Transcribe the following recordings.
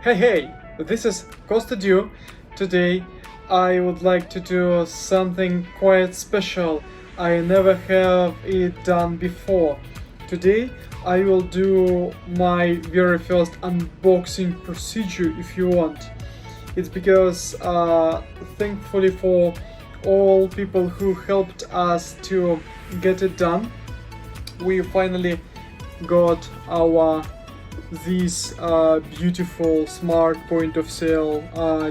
Hey, this is Costa. Today I would like to do something quite special. I never have it done before. Today I will do my very first unboxing procedure if you want. It's because thankfully for all people who helped us to get it done, we finally got our this beautiful smart point of sale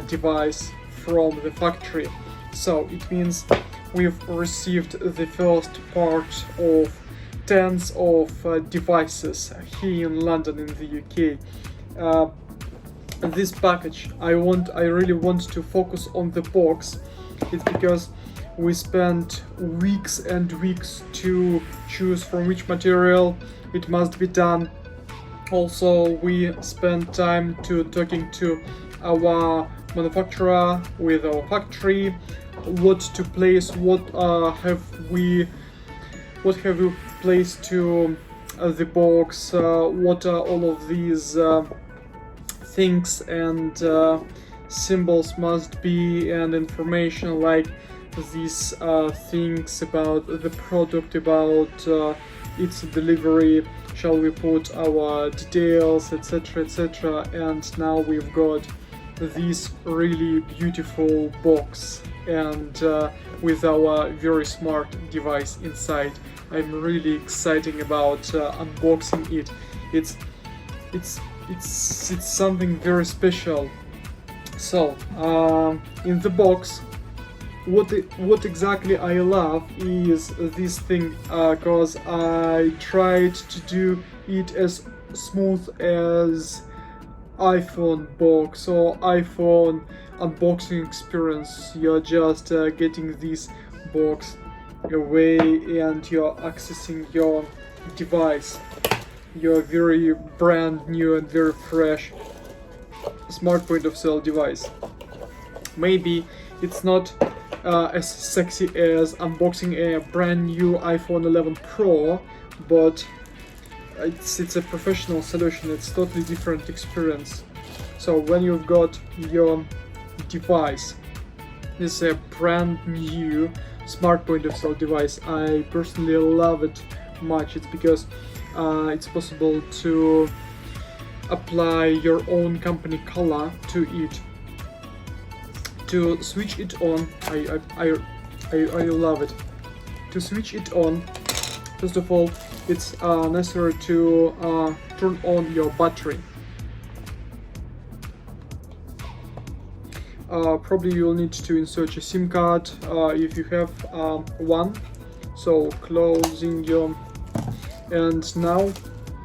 device from the factory. So it means we've received the first part of tens of devices here in London in the UK. This package, I really want to focus on the box. It's because we spent weeks and weeks to choose from which material it must be done. Also, we spent time to talking to our manufacturer, with our factory, what to place, what have we placed to the box, what are all of these things and symbols must be, and information like these things about the product, about its delivery. Shall we put our details, etc., etc. And now we've got this really beautiful box and with our very smart device inside. I'm really excited about unboxing it. It's something very special. So in the box, what exactly I love is this thing, cause I tried to do it as smooth as iPhone box or iPhone unboxing experience. You're just getting this box away and you're accessing your device, your very brand new and very fresh smart point of sale device. Maybe it's not as sexy as unboxing a brand new iPhone 11 Pro, but it's a professional solution. It's totally different experience. So when you've got your device, this is a brand new smart point of sale device. I personally love it much. It's because it's possible to apply your own company color to it. To switch it on, I love it. To switch it on, first of all, it's necessary to turn on your battery. Probably you'll need to insert a SIM card if you have one. So closing your, and now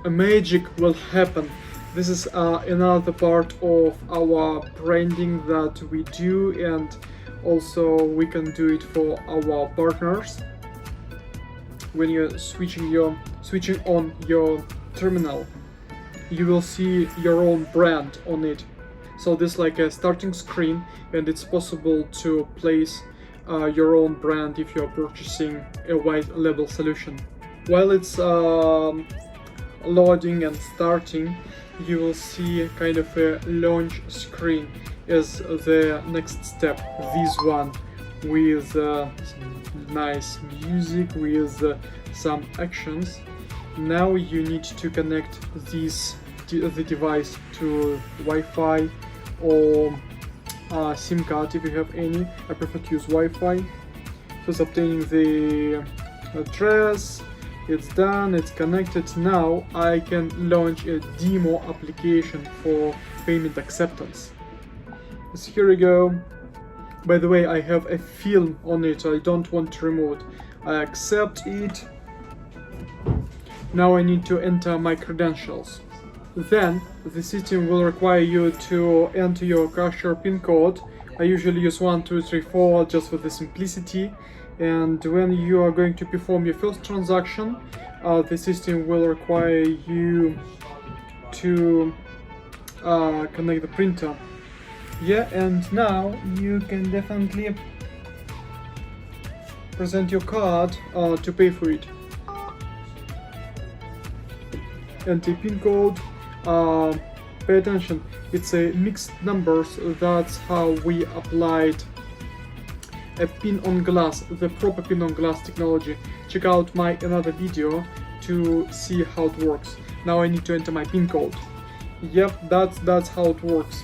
a magic will happen. This is another part of our branding that we do, and also we can do it for our partners. When you're switching on your terminal, you will see your own brand on it. So this is like a starting screen, and it's possible to place your own brand if you're purchasing a white label solution. While it's loading and starting, you will see kind of a launch screen as the next step. This one with some nice music, with some actions. Now you need to connect the device to Wi-Fi or SIM card if you have any. I prefer to use Wi-Fi. Just obtaining the address. It's done, it's connected. Now I can launch a demo application for payment acceptance. So here we go. By the way, I have a film on it, I don't want to remove it. I accept it. Now I need to enter my credentials. Then the system will require you to enter your cashier PIN code. I usually use 1, 2, 3, 4 just for the simplicity. And when you are going to perform your first transaction, the system will require you to connect the printer. Yeah, and now you can definitely present your card to pay for it. Enter PIN code, pay attention, it's a mixed numbers. That's how we applied a pin on glass, the proper pin on glass technology. Check out my another video to see how it works. Now I need to enter my pin code. Yep, that's how it works.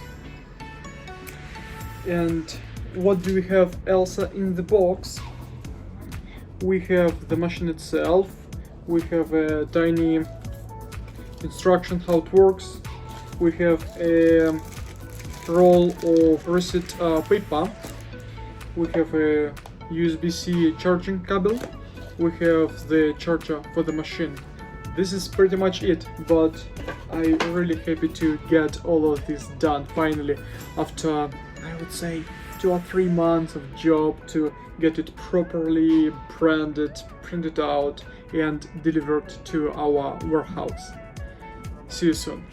And what do we have else in the box? We have the machine itself. We have a tiny instruction how it works. We have a roll of receipt paper. We have a USB-C charging cable. We have the charger for the machine. This is pretty much it, but I'm really happy to get all of this done finally after, I would say, 2 or 3 months of job to get it properly branded, printed out and delivered to our warehouse. See you soon.